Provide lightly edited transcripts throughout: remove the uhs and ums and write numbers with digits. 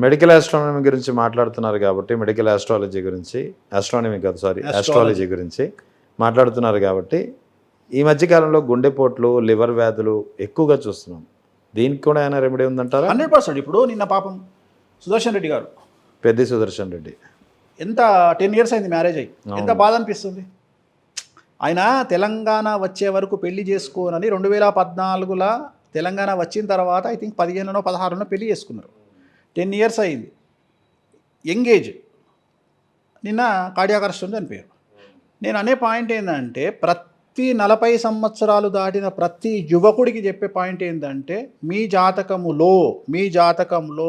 Medical astronomy గురించి మాట్లాడుతున్నారు కాబట్టి మెడికల్ ఆస్ట్రాలజీ గురించి, ఆస్ట్రానమీ కాదు సారీ ఆస్ట్రాలజీ గురించి మాట్లాడుతున్నారు కాబట్టి ఈ మధ్యకాలంలో గుండెపోట్లు, లివర్ వ్యాధులు ఎక్కువగా చూస్తున్నాం. దీనికి కూడా ఏమైనా రెమెడీ ఉందంటారా? 100%. ఇప్పుడు నిన్న పాపం సుదర్శన్ రెడ్డి గారు, పెద్ది సుదర్శన్ రెడ్డి, ఎంత 10 years అయింది మ్యారేజ్ అయ్యి, ఎంత బాధ అనిపిస్తుంది. ఆయన తెలంగాణ వచ్చే వరకు పెళ్లి చేసుకోనని 2014లో తెలంగాణ వచ్చిన తర్వాత ఐ థింక్ 15 or 16 పెళ్లి చేసుకున్నారు. 10 years అయింది, యంగ్ ఏజ్. నిన్న కార్డియాక్ అరెస్ట్ చనిపోయారు. నేను అనే పాయింట్ ఏంటంటే ప్రతి 40 సంవత్సరాలు దాటిన ప్రతి యువకుడికి చెప్పే పాయింట్ ఏంటంటే మీ జాతకంలో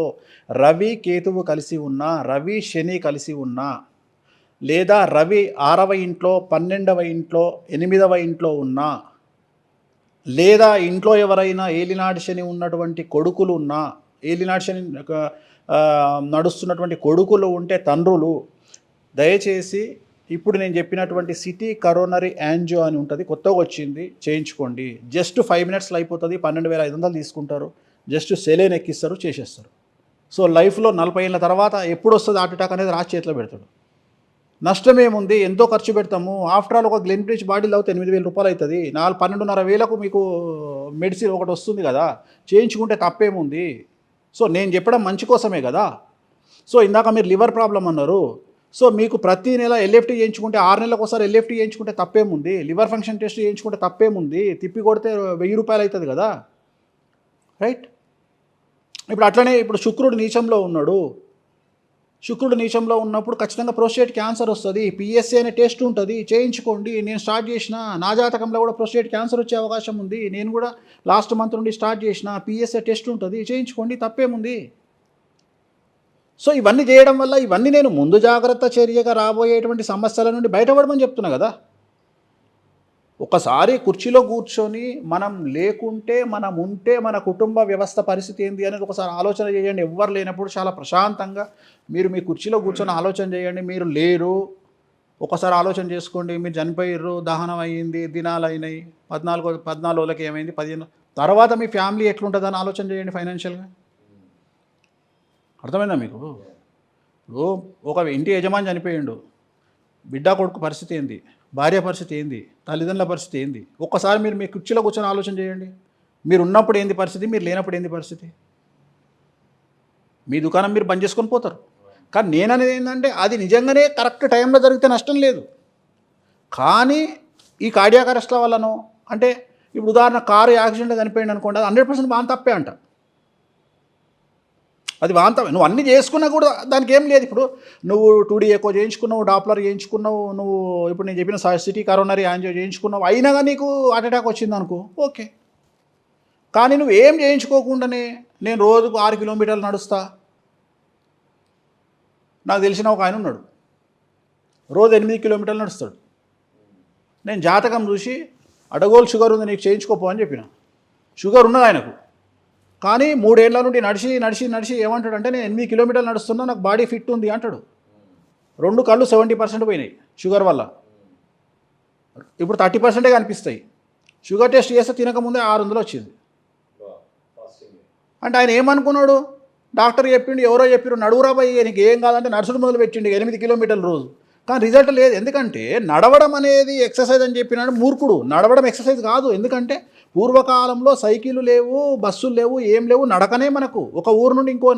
రవి కేతువు కలిసి ఉన్నా, రవి శని కలిసి ఉన్నా, లేదా రవి 6వ ఇంట్లో, 12వ ఇంట్లో, 8వ ఇంట్లో ఉన్నా, లేదా ఇంట్లో ఎవరైనా ఏలినాటి శని ఉన్నటువంటి కొడుకులు ఉన్నా, ఏలినాటి శని నడుస్తున్నటువంటి కొడుకులు ఉంటే తండ్రులు, దయచేసి ఇప్పుడు నేను చెప్పినటువంటి సిటీ కరోనరీ యాంజియో అని ఉంటుంది, కొత్తగా వచ్చింది, చేయించుకోండి. జస్ట్ 5 minutesలో అయిపోతుంది. 12,500 తీసుకుంటారు. జస్ట్ సెలైన్ ఎక్కిస్తారు, చేసేస్తారు. సో లైఫ్లో 40 ఏళ్ళ తర్వాత ఎప్పుడు వస్తుంది హార్ట్ అటాక్ అనేది రాసి చేతిలో పెడతాడు. నష్టం ఏముంది? ఎంతో ఖర్చు పెడతాము. ఆఫ్టర్ ఆల్ ఒక గ్లెన్బ్రిడ్జ్ బాటిల్ అవుతే 8,000 రూపాయలు అవుతుంది. 12,500 మీకు మెడిసిన్ ఒకటి వస్తుంది కదా, చేయించుకుంటే తప్పేముంది? సో నేను చెప్పడం మంచి కోసమే కదా. సో ఇందాక మీరు లివర్ ప్రాబ్లం అన్నారు. సో మీకు ప్రతి నెల ఎల్ఎఫ్టీ చేయించుకుంటే 6 నెలలకు ఒకసారి ఎల్ఎఫ్టీ చేయించుకుంటే తప్పేముంది? లివర్ ఫంక్షన్ టెస్ట్ చేయించుకుంటే తప్పేముంది? తిప్పి కొడితే 1000 రూపాయలు అవుతుంది కదా, రైట్? ఇప్పుడు అట్లనే ఇప్పుడు శుక్రుడు నీచంలో ఉన్నాడు. శుక్రుడు నీచంలో ఉన్నప్పుడు ఖచ్చితంగా ప్రోస్టేట్ క్యాన్సర్ వస్తుంది. పిఎస్ఏ అనే టెస్ట్ ఉంటుంది, చేయించుకోండి. నేను స్టార్ట్ చేసిన, నా జాతకంలో కూడా ప్రోస్టేట్ క్యాన్సర్ వచ్చే అవకాశం ఉంది. నేను కూడా లాస్ట్ మంత్ నుండి స్టార్ట్ చేసిన, పిఎస్ఏ టెస్ట్ ఉంటుంది, చేయించుకోండి, తప్పేముంది? సో ఇవన్నీ చేయడం వల్ల, ఇవన్నీ నేను ముందు జాగ్రత్త చర్యగా రాబోయేటువంటి సమస్యల నుండి బయటపడమని చెప్తున్నా కదా. ఒకసారి కుర్చీలో కూర్చొని మనం లేకుంటే, మనం ఉంటే మన కుటుంబ వ్యవస్థ పరిస్థితి ఏంటి అనేది ఒకసారి ఆలోచన చేయండి. ఎవ్వరు లేనప్పుడు చాలా ప్రశాంతంగా మీరు మీ కుర్చీలో కూర్చొని ఆలోచన చేయండి. మీరు లేరు, ఒకసారి ఆలోచన చేసుకోండి. మీరు చనిపోయారు, దహనం అయ్యింది, దినాలు అయినాయి, 14 రోజులకి ఏమైంది, 15 తర్వాత మీ ఫ్యామిలీ ఎట్లుంటుందని ఆలోచన చేయండి ఫైనాన్షియల్గా. అర్థమైందా మీకు? ఇప్పుడు ఒక ఇంటి యజమాని చనిపోయిండు, బిడ్డ కొడుకు పరిస్థితి ఏంది, భార్య పరిస్థితి ఏంది, తల్లిదండ్రుల పరిస్థితి ఏంది? ఒక్కసారి మీరు మీ కుర్చీలో కూర్చొని ఆలోచన చేయండి. మీరు ఉన్నప్పుడు ఏంది పరిస్థితి, మీరు లేనప్పుడు ఏంది పరిస్థితి? మీ దుకాణం మీరు బంద్ చేసుకొని పోతారు. కానీ నేననేది ఏంటంటే అది నిజంగానే కరెక్ట్ టైంలో జరిగితే నష్టం లేదు. కానీ ఈ కార్డియాక్ అరెస్ట్ల వల్లనో, అంటే ఇప్పుడు ఉదాహరణ కారు యాక్సిడెంట్లో చనిపోయింది అనుకోండి, అది 100% వాన్ తప్పే అంట. అది వాంతమే. నువ్వు అన్నీ చేసుకున్నా కూడా దానికి ఏం లేదు. ఇప్పుడు నువ్వు 2D ఎకో చేయించుకున్నావు, డాప్లర్ చేయించుకున్నావు, నువ్వు ఇప్పుడు నేను చెప్పిన సిటీ కరోనరీ యాంజియో చేయించుకున్నావు, అయినా కానీ నీకు హార్ట్ అటాక్ వచ్చింది అనుకో, ఓకే. కానీ నువ్వు ఏం చేయించుకోకుండానే నేను రోజుకు 6 kilometers నడుస్తా, నాకు తెలిసిన ఒక ఆయన ఉన్నాడు, రోజు 8 kilometers నడుస్తాడు. నేను జాతకం చూసి అడగోలు షుగర్ ఉంది నీకు చేయించుకోపో అని చెప్పిన. షుగర్ ఉన్నది ఆయనకు, కానీ 3 ఏళ్ల నుండి నడిచి ఏమంటాడంటే నేను 8 kilometers నడుస్తున్నా, నాకు బాడీ ఫిట్ ఉంది అంటాడు. 2 కళ్ళు 70% పోయినాయి షుగర్ వల్ల, ఇప్పుడు 30% కనిపిస్తాయి. షుగర్ టెస్ట్ చేస్తే తినకముందే 600 వచ్చింది. అంటే ఆయన ఏమనుకున్నాడు, డాక్టర్ చెప్పిండు, ఎవరో చెప్పారు నడువురా పోయి నీకు ఏం కాదంటే నడుచుడు మొదలు పెట్టిండు 8 kilometers రోజు. కానీ రిజల్ట్ లేదు. ఎందుకంటే నడవడం అనేది ఎక్సర్సైజ్ అని చెప్పినాడు మూర్ఖుడు. నడవడం ఎక్సర్సైజ్ కాదు. ఎందుకంటే పూర్వకాలంలో సైకిళ్ళు లేవు, బస్సులు లేవు, ఏం లేవు, నడకనే మనకు. ఒక ఊరు నుండి ఇంకో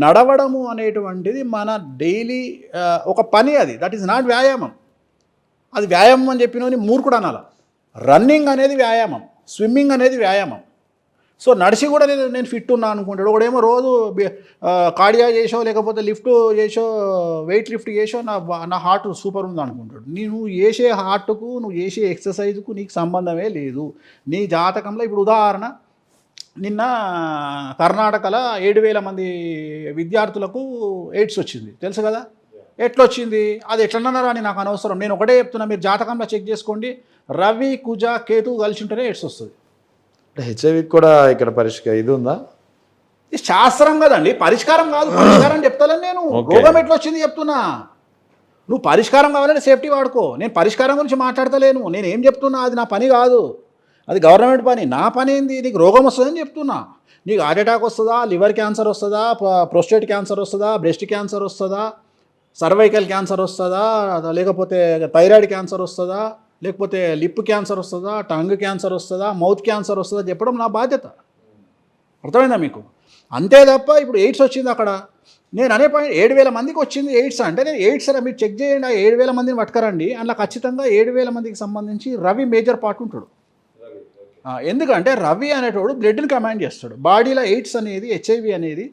నడవడము అనేటువంటిది మన డైలీ ఒక పని. అది దట్ ఈజ్ నాట్ వ్యాయామం. అది వ్యాయామం అని చెప్పినని మూర్ఖుడు అనాల. రన్నింగ్ అనేది వ్యాయామం, స్విమ్మింగ్ అనేది వ్యాయామం. సో నడిచి కూడా నేను ఫిట్ ఉన్నా అనుకుంటాడు. ఒకడేమో రోజు కార్డియా చేసో, లేకపోతే లిఫ్ట్ చేసో, వెయిట్ లిఫ్ట్ చేసో నా హార్ట్ సూపర్ ఉంది అనుకుంటాడు. నువ్వు చేసే హార్ట్కు, నువ్వు చేసే ఎక్సర్సైజ్కు నీకు సంబంధమే లేదు. నీ జాతకంలో ఇప్పుడు ఉదాహరణ, నిన్న కర్ణాటకలో 7,000 మంది విద్యార్థులకు ఎయిడ్స్ వచ్చింది, తెలుసు కదా. ఎట్లొచ్చింది, అది ఎట్లన్నారా అని నాకు అనవసరం. నేను ఒకటే చెప్తున్నా, మీరు జాతకంలో చెక్ చేసుకోండి. రవి, కుజ, కేతు కలిసి ఉంటేనే ఎయిడ్స్ వస్తుంది. హెచ్ఐవి కూడా ఇక్కడ ఇది ఉందా? ఇది శాస్త్రం కదండి, పరిష్కారం కాదు. పరిష్కారం చెప్తాను నేను. రోగం ఎట్లా వచ్చింది చెప్తున్నా. నువ్వు పరిష్కారం కావాలంటే సేఫ్టీ వాడుకో. నేను పరిష్కారం గురించి మాట్లాడతలేను. నేను ఏం చెప్తున్నా అది నా పని కాదు. అది గవర్నమెంట్ పని. నా పని ఏంది? నీకు రోగం వస్తుందని చెప్తున్నా. నీకు హార్ట్ అటాక్ వస్తుందా, లివర్ క్యాన్సర్ వస్తుందా, ప్రోస్టేట్ క్యాన్సర్ వస్తుందా, బ్రెస్ట్ క్యాన్సర్ వస్తుందా, సర్వైకల్ క్యాన్సర్ వస్తుందా, లేకపోతే థైరాయిడ్ క్యాన్సర్ వస్తుందా, లేకపోతే లిప్ క్యాన్సర్ వస్తుందా, టంగ్ క్యాన్సర్ వస్తుందా, మౌత్ క్యాన్సర్ వస్తుందా చెప్పడం నా బాధ్యత. అర్థమైందా మీకు? అంతే తప్ప ఇప్పుడు ఎయిడ్స్ వచ్చింది అక్కడ, నేను అనే పాయింట్ 7,000 మందికి వచ్చింది ఎయిడ్స్ అంటే, నేను ఎయిడ్స్ మీరు చెక్ చేయండి, ఆ 7,000 మందిని పట్టుకరండి, అందులో ఖచ్చితంగా 7,000 మందికి సంబంధించి రవి మేజర్ పార్ట్ ఉంటాడు. ఎందుకంటే రవి అనేటోడు బ్లడ్ని కమాండ్ చేస్తాడు. బాడీలో ఎయిడ్స్ అనేది, హెచ్ఐవి అనేది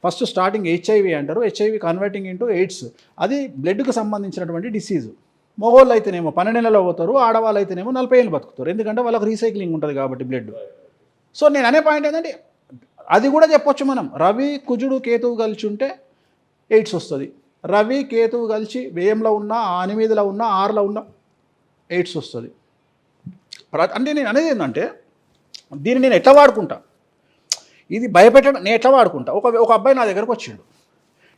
ఫస్ట్ స్టార్టింగ్ హెచ్ఐవి అంటారు, హెచ్ఐవి కన్వర్టింగ్ ఇంటూ ఎయిడ్స్. అది బ్లడ్కి సంబంధించినటువంటి డిసీజు. మగవాళ్ళు అయితేనేమో 12 నెలలు అవుతారు, ఆడవాళ్ళు అయితేనేమో 40 ఏళ్ళు బతుకుతారు, ఎందుకంటే వాళ్ళకి రీసైక్లింగ్ ఉంటుంది కాబట్టి బ్లడ్. సో నేను అనే పాయింట్ ఏంటంటే అది కూడా చెప్పొచ్చు మనం, రవి కుజుడు కేతువు కలిసి ఉంటే ఎయిడ్స్ వస్తుంది, రవి కేతువు కలిసి వ్యయంలో ఉన్న, 8లో ఉన్న, 6లో ఉన్న ఎయిడ్స్ వస్తుంది. అంటే నేను అనేది ఏంటంటే దీన్ని నేను ఎట్లా వాడుకుంటా, ఇది భయపెట్టడం నేను ఎట్లా వాడుకుంటా. ఒక అబ్బాయి నా దగ్గరకు వచ్చిండు,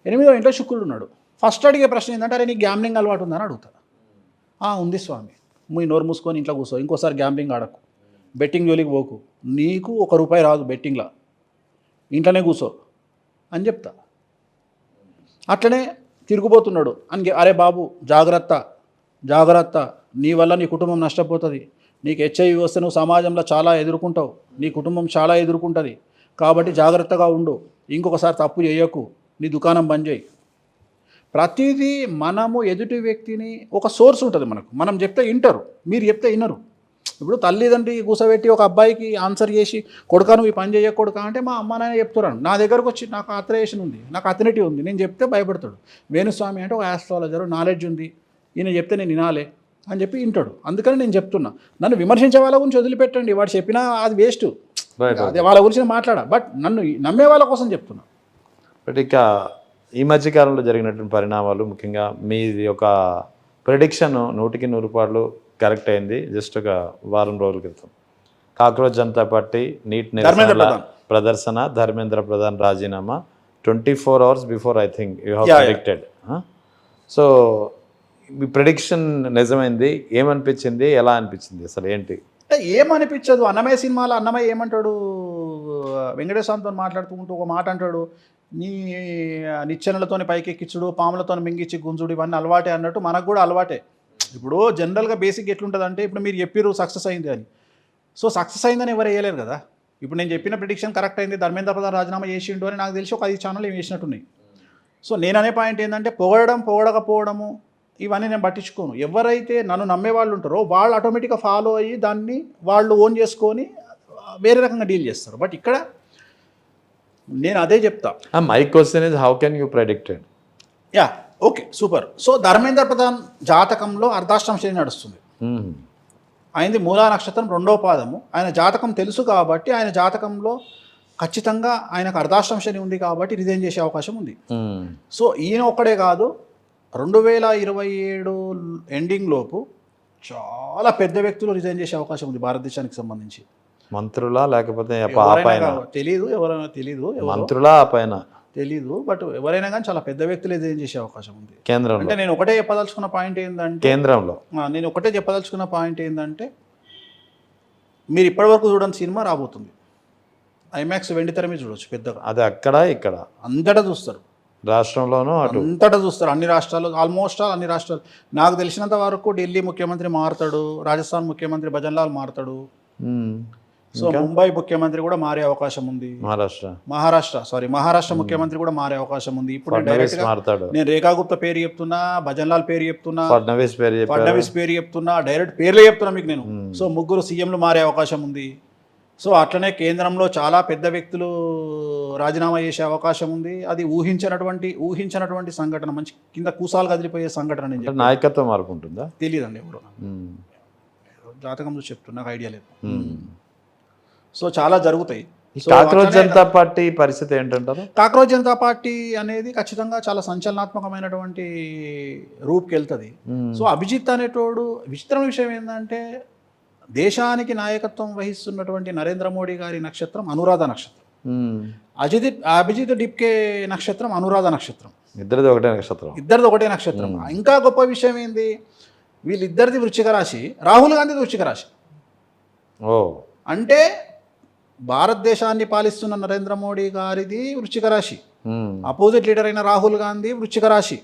8వ ఇంట్లో శుక్రుడు ఉన్నాడు. ఫస్ట్ అడిగే ప్రశ్న ఏంటంటే, అరే నీకు గ్యాంబ్లింగ్ అలవాటు ఉందని అడుగుతా. ఉంది స్వామి. మీ నోరు మూసుకొని ఇంట్లో కూర్చో, ఇంకోసారి గ్యాంబ్లింగ్ ఆడకు, బెట్టింగ్ జోలికి పోకు, నీకు ₹1 రాదు బెట్టింగ్లో, ఇంట్లోనే కూర్చో అని చెప్తా. అట్లనే తిరుగుబోతున్నాడు అని, అరే బాబు జాగ్రత్త జాగ్రత్త, నీ వల్ల నీ కుటుంబం నష్టపోతుంది, నీకు హెచ్ఐవి వస్తే నువ్వు సమాజంలో చాలా ఎదుర్కొంటావు, నీ కుటుంబం చాలా ఎదుర్కొంటుంది, కాబట్టి జాగ్రత్తగా ఉండు, ఇంకొకసారి తప్పు చేయకు, నీ దుకాణం బంద్ చేయి. ప్రతిదీ మనము ఎదుటి వ్యక్తిని, ఒక సోర్స్ ఉంటుంది మనకు, మనం చెప్తే వింటారు, మీరు చెప్తే వినరు. ఇప్పుడు తల్లిదండ్రి కూసబెట్టి ఒక అబ్బాయికి ఆన్సర్ చేసి, కొడుకా నువ్వు ఈ పని చేయకూడకా అంటే మా అమ్మ నాయన చెప్తున్నాను. నా దగ్గరకు వచ్చి నాకు ఆథరైజేషన్ ఉంది, నాకు అథరిటీ ఉంది, నేను చెప్తే భయపడతాడు. వేణుస్వామి అంటే ఒక ఆస్ట్రాలజర్, నాలెడ్జ్ ఉంది, ఈయన చెప్తే నేను వినాలే అని చెప్పి వింటాడు. అందుకని నేను చెప్తున్నా, నన్ను విమర్శించే వాళ్ళ గురించి వదిలిపెట్టండి, వాడు చెప్పినా అది వేస్ట్, అదే వాళ్ళ గురించి నేను మాట్లాడా, బట్ నన్ను నమ్మే వాళ్ళ కోసం చెప్తున్నా. బట్ ఇక ఈ మధ్యకాలంలో జరిగినటువంటి పరిణామాలు, ముఖ్యంగా మీది ఒక ప్రెడిక్షన్ 100కి 100 కరెక్ట్ అయింది. జస్ట్ ఒక వారం రోజుల క్రితం కాక్రోచ్ జనతా పార్టీ నీట్ నిరసన ప్రదర్శన, ధర్మేంద్ర ప్రధాన్ రాజీనామా 24 hours before I think you have predicted. So me prediction నిజమైంది, ఏమనిపించింది, ఎలా అనిపించింది, అసలు ఏంటి? ఏమనిపించదు. అన్నమయ్య సినిమాలో అన్నమయ్య ఏమంటాడు, వెంకటేశ్వరంతో మాట్లాడుతూ ఒక మాట అంటాడు, నీ నిచ్చెనలతోని పైకెక్కించుడు, పాములతో మింగిచ్చి గుంజుడు, ఇవన్నీ అలవాటే అన్నట్టు మనకు కూడా అలవాటే. ఇప్పుడు జనరల్గా బేసిక్ ఎట్లుంటుంది అంటే, ఇప్పుడు మీరు చెప్పారు సక్సెస్ అయింది అని, సో సక్సెస్ అయిందని ఎవరు వేయలేరు కదా. ఇప్పుడు నేను చెప్పిన ప్రిడిక్షన్ కరెక్ట్ అయింది, ధర్మేంద్ర ప్రధాన్ రాజీనామా చేసిండు అని నాకు తెలిసి ఒక 5 ఛానల్ ఏం చేసినట్టున్నాయి. సో నేను అనే పాయింట్ ఏంటంటే, పొగడకపోవడము ఇవన్నీ నేను పట్టించుకోను. ఎవరైతే నన్ను నమ్మే వాళ్ళు ఉంటారో వాళ్ళు ఆటోమేటిక్గా ఫాలో అయ్యి దాన్ని వాళ్ళు ఓన్ చేసుకొని వేరే రకంగా డీల్ చేస్తారు. బట్ ఇక్కడ నేను అదే చెప్తా. My question is how can you predicted? Yeah okay super. So Dharmendra Pradhan జాతకంలో అర్ధాష్టమ శని నడుస్తుంది. ఆయనది మూలా నక్షత్రం 2వ పాదము. ఆయన జాతకం తెలుసు కాబట్టి ఆయన జాతకంలో ఖచ్చితంగా ఆయనకు అర్ధాష్టమ శని ఉంది కాబట్టి రిజైన్ చేసే అవకాశం ఉంది. సో ఈయన ఒక్కడే కాదు, 2027 ఎండింగ్ లోపు చాలా పెద్ద వ్యక్తులు రిజైన్ చేసే అవకాశం ఉంది భారతదేశానికి సంబంధించి. మంత్రులా లేకపోతే తెలీదు, ఎవరైనా తెలీదు, మంత్రులా పైన తెలీదు, బట్ ఎవరైనా కానీ చాలా పెద్ద వ్యక్తులు రిజైన్ చేసే అవకాశం ఉంది కేంద్రంలో. అంటే నేను ఒకటే చెప్పదలుచుకున్న పాయింట్ ఏంటంటే, కేంద్రంలో మీరు ఇప్పటివరకు చూడని సినిమా రాబోతుంది. ఐమాక్స్ వెండి తెర మీద చూడొచ్చు పెద్దగా. అది అక్కడ ఇక్కడ అంతటా చూస్తారు, రాష్ట్రంలోనూ అటు అంతటా చూస్తారు, అన్ని రాష్ట్రాలు, ఆల్మోస్ట్ అన్ని రాష్ట్రాలు. నాకు తెలిసినంత వరకు ఢిల్లీ ముఖ్యమంత్రి మారుతాడు, రాజస్థాన్ ముఖ్యమంత్రి భజన్లాల్ మారుతాడు, సో ముంబై ముఖ్యమంత్రి కూడా మారే అవకాశం ఉంది, మహారాష్ట్ర ముఖ్యమంత్రి కూడా మారే అవకాశం ఉంది. ఇప్పుడు నేను రేఖా గుప్తా పేరు చెప్తున్నా, భజన్లాల్ పేరు చెప్తున్నా, ఫడ్నవీస్ పేరు చెప్తున్నా, డైరెక్ట్ పేర్లే చెప్తున్నా మీకు నేను. సో ముగ్గురు సీఎంలు మారే అవకాశం ఉంది. సో అట్లనే కేంద్రంలో చాలా పెద్ద వ్యక్తులు రాజీనామా చేసే అవకాశం ఉంది. అది ఊహించినటువంటి సంఘటన, మంచి కింద కూసాలు కదిలిపోయే సంఘటన. నేను నాయకత్వం మార్పు ఉంటుందా తెలియదండి, ఎవరు జాతకం చూసి చెప్తున్నా, నాకు ఐడియా లేదు. సో చాలా జరుగుతాయి. కాక్రోచ్ జనతా పార్టీ పరిస్థితి ఏంటంటారు? కాక్రోచ్ జనతా పార్టీ అనేది ఖచ్చితంగా చాలా సంచలనాత్మకమైనటువంటి రూపుకి వెళ్తుంది. సో అభిజిత్ అనేటోడు, విచిత్రమైన విషయం ఏంటంటే, దేశానికి నాయకత్వం వహిస్తున్నటువంటి నరేంద్ర మోడీ గారి నక్షత్రం అనురాధ నక్షత్రం, అభిజిత్ డిప్కే నక్షత్రం అనురాధ నక్షత్రం, ఇద్దరిది ఒకటే నక్షత్రం. ఇంకా గొప్ప విషయం ఏంది, వీళ్ళిద్దరిది వృశ్చిక రాశి, రాహుల్ గాంధీది వృశ్చిక రాశి. అంటే భారతదేశాన్ని పాలిస్తున్న నరేంద్ర మోడీ గారిది వృశ్చిక రాశి, అపోజిట్ లీడర్ అయిన రాహుల్ గాంధీ వృశ్చిక రాశి.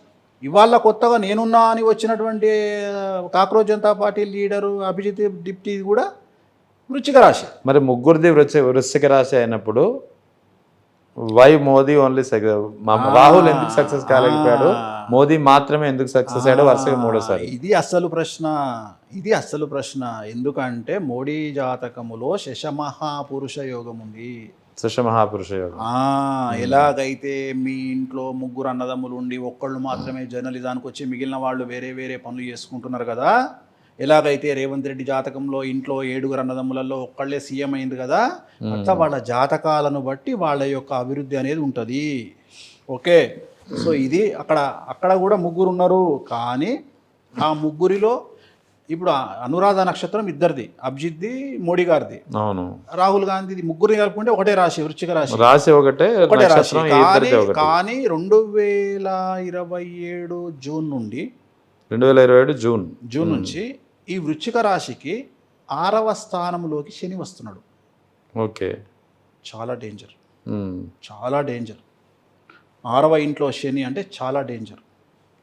ఇవాళ కొత్తగా నేనున్నా అని వచ్చినటువంటి cockroach Janata party leader Abhijit డిప్టీ కూడా వృశ్చిక రాశి. మరి ముగ్గురిది వృశ్చిక రాశి అయినప్పుడు వై మోదీ ఓన్లీ రాహుల్ ఎందుకు సక్సెస్ కాలేకపోయాడు, మోదీ మాత్రమే ఎందుకు సక్సెస్ అయ్యాడు వరుసగా మూడోసారి? ఇది అసలు ప్రశ్న. ఎందుకంటే మోడీ జాతకములో శశమహాపురుష యోగం ఉంది. మహాపురుష యోగం. ఎలాగైతే మీ ఇంట్లో ముగ్గురు అన్నదమ్ములు ఉండి ఒక్కళ్ళు మాత్రమే జర్నలిజానికి వచ్చి మిగిలిన వాళ్ళు వేరే వేరే పనులు చేసుకుంటున్నారు కదా, ఎలాగైతే రేవంత్ రెడ్డి జాతకంలో ఇంట్లో 7 అన్నదమ్ములలో ఒక్కళ్ళే సీఎం అయింది కదా, అట్లా వాళ్ళ జాతకాలను బట్టి వాళ్ళ యొక్క అభివృద్ధి అనేది ఉంటుంది. ఓకే, సో ఇది అక్కడ కూడా ముగ్గురు ఉన్నారు. కానీ ఆ ముగ్గురిలో ఇప్పుడు అనురాధ నక్షత్రం ఇద్దరిది, అభిజిత్ది మోడీ గారిది, అవును, రాహుల్ గాంధీది, ముగ్గురిని కలుపుకుంటే ఒకటే రాశి, వృశ్చిక రాశి. రాశి ఒకటే రాశి. కానీ 2027 జూన్ నుండి 2027 జూన్ నుంచి ఈ వృశ్చిక రాశికి 6వ స్థానంలోకి శని వస్తున్నాడు. ఓకే, చాలా డేంజర్, చాలా డేంజర్. 6వ ఇంట్లో శని అంటే చాలా డేంజర్.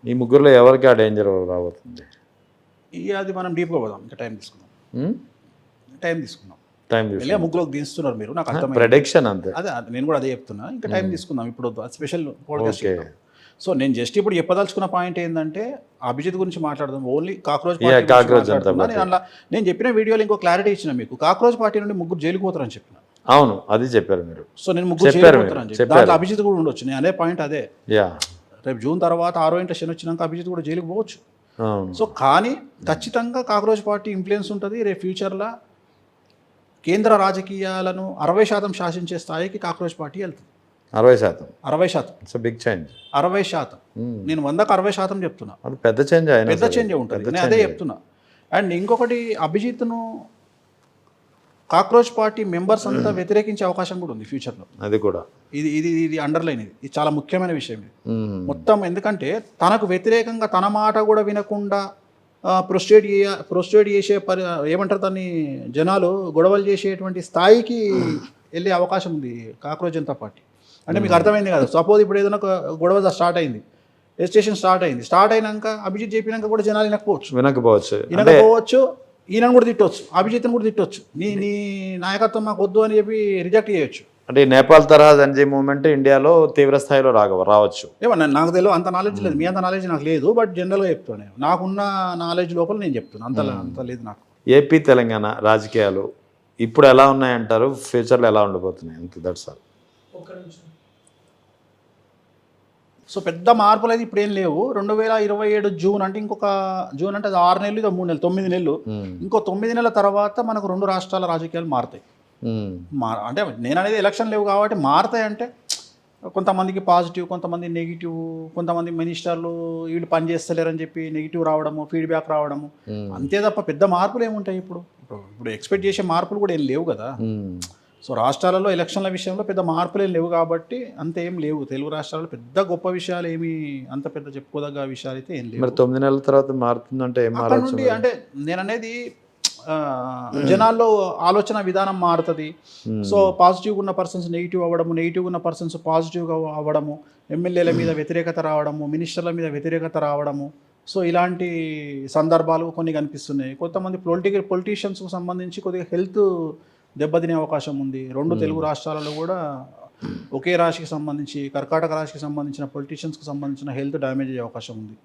ఈ ముగ్గురులో ఎవరికి ఆ డేంజర్ రాబోతుంది? అది మనం డీప్గా పోదాం, ఇంకా టైం తీసుకుందాం. వెళ్ళి ముగ్గులోకి దించుతున్నారు మీరు, నాకు అర్థమైంది. ప్రెడిక్షన్ అంతే, అదే నేను కూడా అదే చెప్తున్నా. ఇంకా టైం తీసుకుందాం, ఇప్పుడు స్పెషల్ పోడ్కాస్ట్. సో నేను జస్ట్ ఇప్పుడు చెప్పదలుచుకున్న పాయింట్ ఏంటంటే అభిజిత్ గురించి మాట్లాడదాం, ఓన్లీ కాక్రోచ్ పార్టీ. నేను చెప్పిన వీడియోలో ఇంకో క్లారిటీ ఇచ్చిన మీకు, కాక్రోచ్ పార్టీ నుండి ముగ్గురు జైలుకు పోతారని చెప్పిన. అవును, అది చెప్పారు మీరు. సో నేను ముగ్గురు జైలుకు పోతారని చెప్పి దాంట్లో అభిజిత్ కూడా ఉండొచ్చు. నేను అదే పాయింట్ అదే. రేపు జూన్ తర్వాత 6వ ఇంట్లో శని వచ్చినాక అభిజిత్ కూడా జైలుకు పోవచ్చు. సో కానీ ఖచ్చితంగా కాక్రోచ్ పార్టీ ఇన్ఫ్లుయెన్స్ ఉంటుంది. రేపు ఫ్యూచర్లో కేంద్ర రాజకీయాలను 60% శాసించే స్థాయికి కాక్రోచ్ పార్టీ వెళ్తుంది. 60%. Big change. 60%. నేను 100కు 60% చెప్తున్నా. అది పెద్ద చేంజ్ ఉంటుంది. నేను అదే చెప్తున్నా. అండ్ ఇంకొకటి, అభిజిత్ను కాక్రోచ్ పార్టీ మెంబర్స్ అంతా వ్యతిరేకించే అవకాశం కూడా ఉంది ఫ్యూచర్లో. అది కూడా ఇది అండర్లైన్, ఇది చాలా ముఖ్యమైన విషయం ఇది మొత్తం. ఎందుకంటే తనకు వ్యతిరేకంగా తన మాట కూడా వినకుండా ప్రొస్టేట్ చేసే ఏమంటారు దాన్ని, జనాలు గొడవలు చేసేటువంటి స్థాయికి వెళ్ళే అవకాశం ఉంది కాక్రోచ్ జనతా పార్టీ. అంటే మీకు అర్థమైంది కదా. సపోజ్ ఇప్పుడు ఏదైనా ఒక గొడవ స్టార్ట్ అయింది, రిజిస్ట్రేషన్ స్టార్ట్ అయినాక అభిజిత్ చెప్పినాక కూడా జనాలు వినకపోవచ్చు, ఈయనను కూడా తిట్టవచ్చు, అభిజిత్ను కూడా తిట్టవచ్చు, నీ నాయకత్వం మాకు వద్దు అని చెప్పి రిజెక్ట్ చేయొచ్చు. అంటే నేపాల్ తరహా జంజీ మూవ్మెంట్ ఇండియాలో తీవ్ర స్థాయిలో రావచ్చు. ఏమన్నా నాకు తెలియదు, అంత నాలెడ్జ్ లేదు, మీ అంత నాలెడ్జ్ నాకు లేదు. బట్ జనరల్గా చెప్తాను, నాకున్న నాలెడ్జ్ లోపల నేను చెప్తాను, అంత లేదు నాకు. ఏపీ తెలంగాణ రాజకీయాలు ఇప్పుడు ఎలా ఉన్నాయంటారు, ఫ్యూచర్లో ఎలా ఉండబోతున్నాయి? అంతే, దట్స్ ఆల్. సో పెద్ద మార్పులు అయితే ఇప్పుడు ఏం లేవు. 2027 జూన్ అంటే ఇంకొక జూన్ అంటే అది 6 నెలలు, ఇది 3 నెలలు, 9 నెలలు. ఇంకో 9 నెలల తర్వాత మనకు 2 రాష్ట్రాల రాజకీయాలు మారుతాయి. అంటే నేను అనేది ఎలక్షన్ లేవు కాబట్టి మారుతాయి. అంటే కొంతమందికి పాజిటివ్, కొంతమంది నెగిటివ్, కొంతమంది మినిస్టర్లు వీళ్ళు పని చేస్తలేరని చెప్పి నెగిటివ్ రావడము, ఫీడ్బ్యాక్ రావడము, అంతే తప్ప పెద్ద మార్పులు ఏముంటాయి? ఇప్పుడు ఎక్స్పెక్ట్ చేసే మార్పులు కూడా ఏం లేవు కదా. సో రాష్ట్రాలలో ఎలక్షన్ల విషయంలో పెద్ద మార్పులు ఏం లేవు కాబట్టి అంతేం లేవు. తెలుగు రాష్ట్రాల్లో పెద్ద గొప్ప విషయాలు ఏమి, అంత పెద్ద చెప్పుకోదగ్గ విషయాలు అయితే ఏం లేవు. 9 నెలల తర్వాత మారుతుందంటే ఏం మారచ్చు? అంటే నేను అనేది జనాల్లో ఆలోచన విధానం మారుతుంది. సో పాజిటివ్గా ఉన్న పర్సన్స్ నెగిటివ్ అవ్వడము, నెగిటివ్గా ఉన్న పర్సన్స్ పాజిటివ్గా అవ్వడము, ఎమ్మెల్యేల మీద వ్యతిరేకత రావడము, మినిస్టర్ల మీద వ్యతిరేకత రావడము. సో ఇలాంటి సందర్భాలు కొన్ని కనిపిస్తున్నాయి. కొంతమంది పొలిటీషియన్స్కు సంబంధించి కొద్దిగా హెల్త్ దెబ్బతినే అవకాశం ఉంది. 2 తెలుగు రాష్ట్రాలలో కూడా ఒకే రాశికి సంబంధించి, కర్కాటక రాశికి సంబంధించిన పొలిటీషియన్స్కి సంబంధించిన హెల్త్ డ్యామేజ్ అయ్యే అవకాశం ఉంది.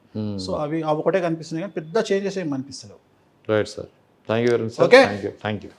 సో అవి ఒకటే కనిపిస్తున్నాయి కానీ పెద్ద చేంజెస్ ఏమి కనిపిస్తలేవు. Right sir, thank you very much. Okay, thank you.